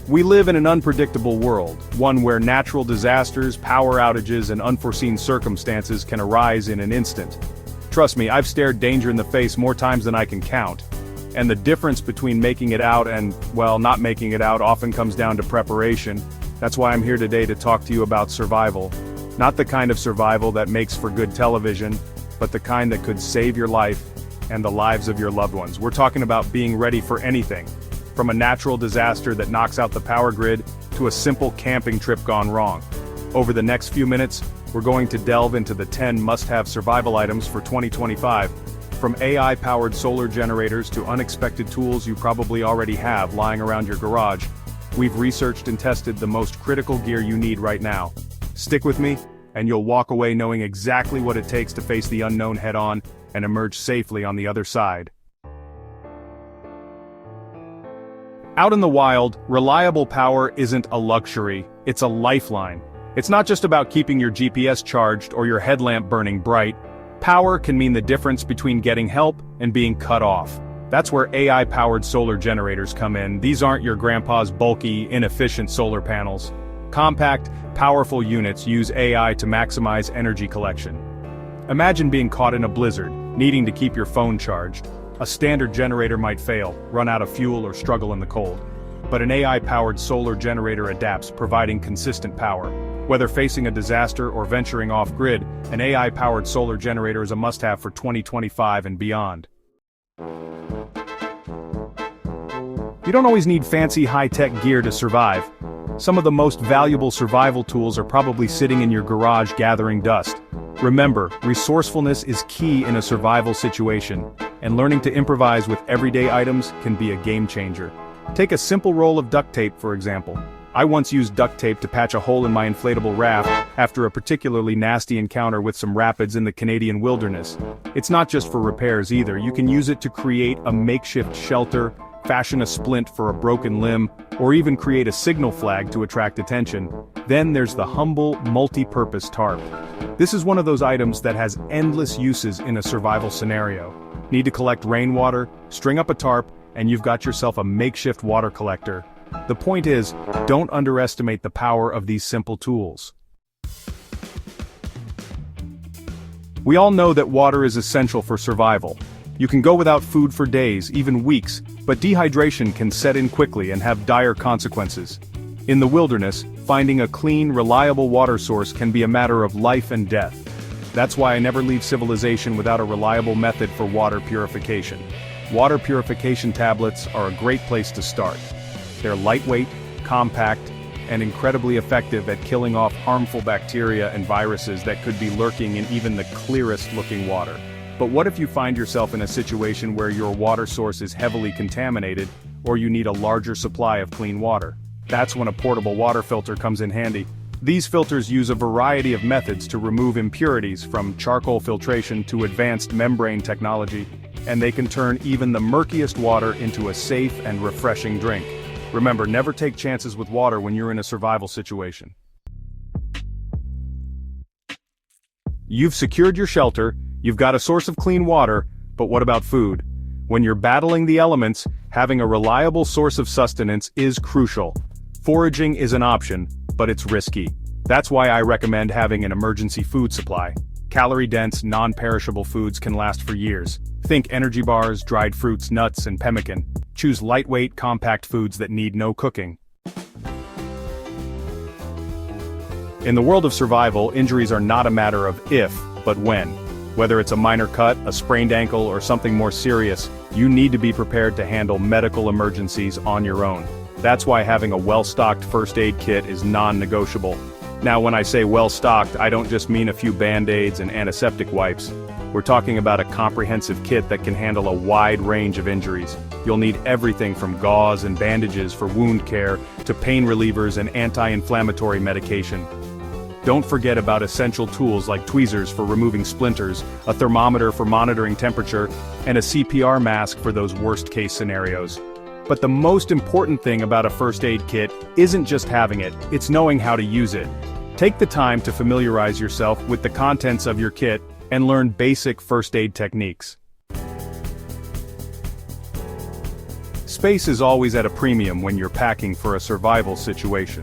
We live in an unpredictable world, one where natural disasters, power outages, and unforeseen circumstances can arise in an instant. Trust me, I've stared danger in the face more times than I can count. And the difference between making it out and, well, not making it out often comes down to preparation. That's why I'm here today to talk to you about survival. Not the kind of survival that makes for good television, but the kind that could save your life and the lives of your loved ones. We're talking about being ready for anything, from a natural disaster that knocks out the power grid to a simple camping trip gone wrong. Over the next few minutes, we're going to delve into the 10 must-have survival items for 2025, from AI-powered solar generators to unexpected tools you probably already have lying around your garage. We've researched and tested the most critical gear you need right now. Stick with me, and you'll walk away knowing exactly what it takes to face the unknown head-on and emerge safely on the other side. Out in the wild, reliable power isn't a luxury, it's a lifeline. It's not just about keeping your GPS charged or your headlamp burning bright. Power can mean the difference between getting help and being cut off. That's where AI-powered solar generators come in. These aren't your grandpa's bulky, inefficient solar panels. Compact, powerful units use AI to maximize energy collection. Imagine being caught in a blizzard, needing to keep your phone charged. A standard generator might fail, run out of fuel, or struggle in the cold. But an AI-powered solar generator adapts, providing consistent power. Whether facing a disaster or venturing off-grid, an AI-powered solar generator is a must-have for 2025 and beyond. You don't always need fancy high-tech gear to survive. Some of the most valuable survival tools are probably sitting in your garage gathering dust. Remember, resourcefulness is key in a survival situation, and learning to improvise with everyday items can be a game-changer. Take a simple roll of duct tape, for example. I once used duct tape to patch a hole in my inflatable raft after a particularly nasty encounter with some rapids in the Canadian wilderness. It's not just for repairs either. You can use it to create a makeshift shelter, fashion a splint for a broken limb, or even create a signal flag to attract attention. Then there's the humble, multi-purpose tarp. This is one of those items that has endless uses in a survival scenario. Need to collect rainwater, string up a tarp, and you've got yourself a makeshift water collector. The point is, don't underestimate the power of these simple tools. We all know that water is essential for survival. You can go without food for days, even weeks, but dehydration can set in quickly and have dire consequences. In the wilderness, finding a clean, reliable water source can be a matter of life and death. That's why I never leave civilization without a reliable method for water purification. Water purification tablets are a great place to start. They're lightweight, compact, and incredibly effective at killing off harmful bacteria and viruses that could be lurking in even the clearest-looking water. But what if you find yourself in a situation where your water source is heavily contaminated, or you need a larger supply of clean water? That's when a portable water filter comes in handy. These filters use a variety of methods to remove impurities, from charcoal filtration to advanced membrane technology, and they can turn even the murkiest water into a safe and refreshing drink. Remember, never take chances with water when you're in a survival situation. You've secured your shelter, you've got a source of clean water, but what about food? When you're battling the elements, having a reliable source of sustenance is crucial. Foraging is an option, but it's risky. That's why I recommend having an emergency food supply. Calorie-dense, non-perishable foods can last for years. Think energy bars, dried fruits, nuts, and pemmican. Choose lightweight, compact foods that need no cooking. In the world of survival, injuries are not a matter of if, but when. Whether it's a minor cut, a sprained ankle, or something more serious, you need to be prepared to handle medical emergencies on your own. That's why having a well-stocked first aid kit is non-negotiable. Now, when I say well-stocked, I don't just mean a few Band-Aids and antiseptic wipes. We're talking about a comprehensive kit that can handle a wide range of injuries. You'll need everything from gauze and bandages for wound care to pain relievers and anti-inflammatory medication. Don't forget about essential tools like tweezers for removing splinters, a thermometer for monitoring temperature, and a CPR mask for those worst-case scenarios. But the most important thing about a first aid kit isn't just having it, it's knowing how to use it. Take the time to familiarize yourself with the contents of your kit and learn basic first aid techniques. Space is always at a premium when you're packing for a survival situation.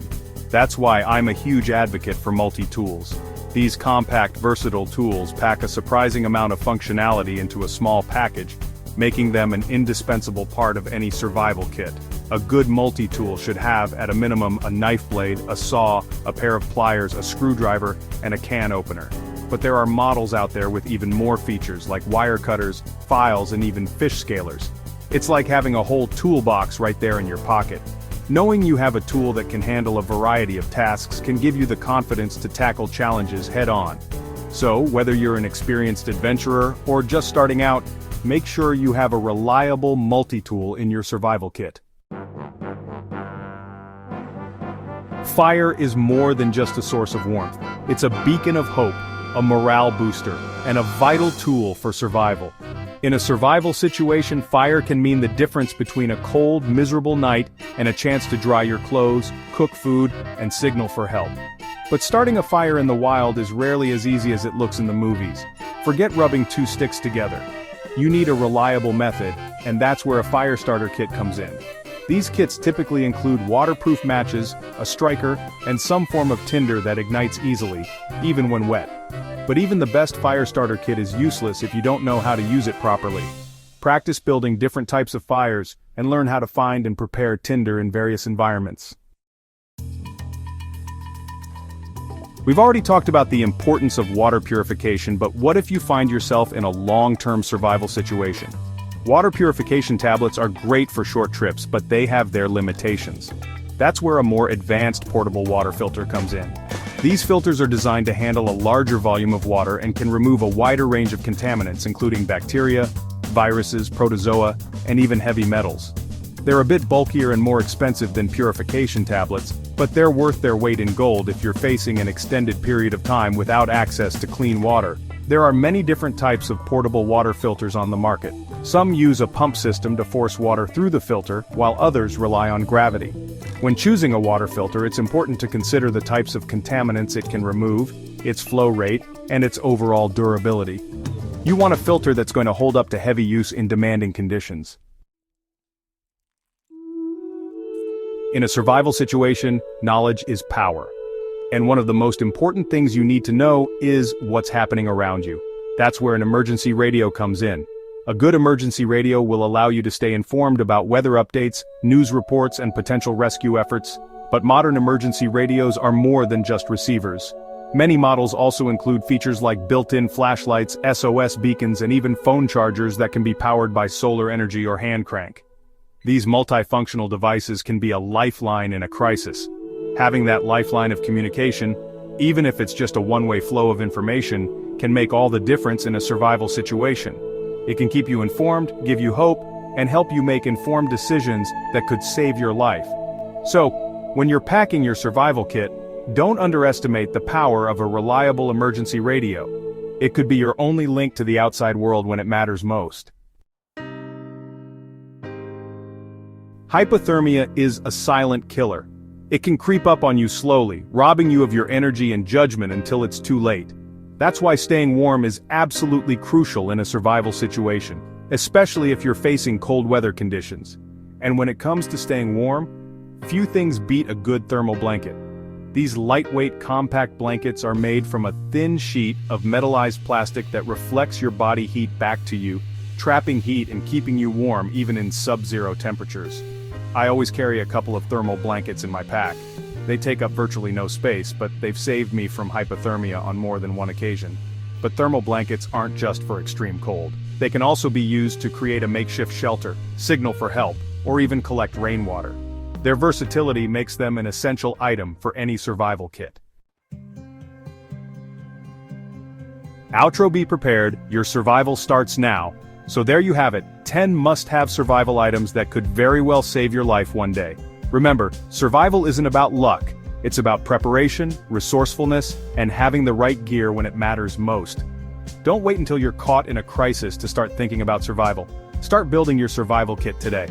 That's why I'm a huge advocate for multi-tools. These compact, versatile tools pack a surprising amount of functionality into a small package, making them an indispensable part of any survival kit. A good multi-tool should have, at a minimum, a knife blade, a saw, a pair of pliers, a screwdriver, and a can opener. But there are models out there with even more features like wire cutters, files, and even fish scalers. It's like having a whole toolbox right there in your pocket. Knowing you have a tool that can handle a variety of tasks can give you the confidence to tackle challenges head-on. So, whether you're an experienced adventurer or just starting out, make sure you have a reliable multi-tool in your survival kit. Fire is more than just a source of warmth. It's a beacon of hope, a morale booster, and a vital tool for survival. In a survival situation, fire can mean the difference between a cold, miserable night and a chance to dry your clothes, cook food, and signal for help. But starting a fire in the wild is rarely as easy as it looks in the movies. Forget rubbing two sticks together. You need a reliable method, and that's where a fire starter kit comes in. These kits typically include waterproof matches, a striker, and some form of tinder that ignites easily, even when wet. But even the best fire starter kit is useless if you don't know how to use it properly. Practice building different types of fires, and learn how to find and prepare tinder in various environments. We've already talked about the importance of water purification, but what if you find yourself in a long-term survival situation? Water purification tablets are great for short trips, but they have their limitations. That's where a more advanced portable water filter comes in. These filters are designed to handle a larger volume of water and can remove a wider range of contaminants including bacteria, viruses, protozoa, and even heavy metals. They're a bit bulkier and more expensive than purification tablets, but they're worth their weight in gold if you're facing an extended period of time without access to clean water. There are many different types of portable water filters on the market. Some use a pump system to force water through the filter, while others rely on gravity. When choosing a water filter, it's important to consider the types of contaminants it can remove, its flow rate, and its overall durability. You want a filter that's going to hold up to heavy use in demanding conditions. In a survival situation, knowledge is power. And one of the most important things you need to know is what's happening around you. That's where an emergency radio comes in. A good emergency radio will allow you to stay informed about weather updates, news reports, and potential rescue efforts. But modern emergency radios are more than just receivers. Many models also include features like built-in flashlights, SOS beacons, and even phone chargers that can be powered by solar energy or hand crank. These multifunctional devices can be a lifeline in a crisis. Having that lifeline of communication, even if it's just a one-way flow of information, can make all the difference in a survival situation. It can keep you informed, give you hope, and help you make informed decisions that could save your life. So, when you're packing your survival kit, don't underestimate the power of a reliable emergency radio. It could be your only link to the outside world when it matters most. Hypothermia is a silent killer. It can creep up on you slowly, robbing you of your energy and judgment until it's too late. That's why staying warm is absolutely crucial in a survival situation, especially if you're facing cold weather conditions. And when it comes to staying warm, few things beat a good thermal blanket. These lightweight, compact blankets are made from a thin sheet of metallized plastic that reflects your body heat back to you, trapping heat and keeping you warm even in sub-zero temperatures. I always carry a couple of thermal blankets in my pack. They take up virtually no space, but they've saved me from hypothermia on more than one occasion. But thermal blankets aren't just for extreme cold. They can also be used to create a makeshift shelter, signal for help, or even collect rainwater. Their versatility makes them an essential item for any survival kit. Outro: be prepared, your survival starts now. So there you have it, 10 must-have survival items that could very well save your life one day. Remember, survival isn't about luck, it's about preparation, resourcefulness, and having the right gear when it matters most. Don't wait until you're caught in a crisis to start thinking about survival. Start building your survival kit today.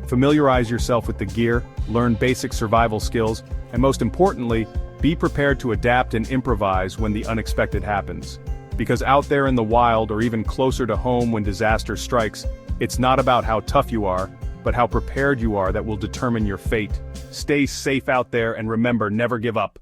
Familiarize yourself with the gear, learn basic survival skills, and most importantly, be prepared to adapt and improvise when the unexpected happens. Because out there in the wild or even closer to home when disaster strikes, it's not about how tough you are, but how prepared you are that will determine your fate. Stay safe out there and remember, never give up.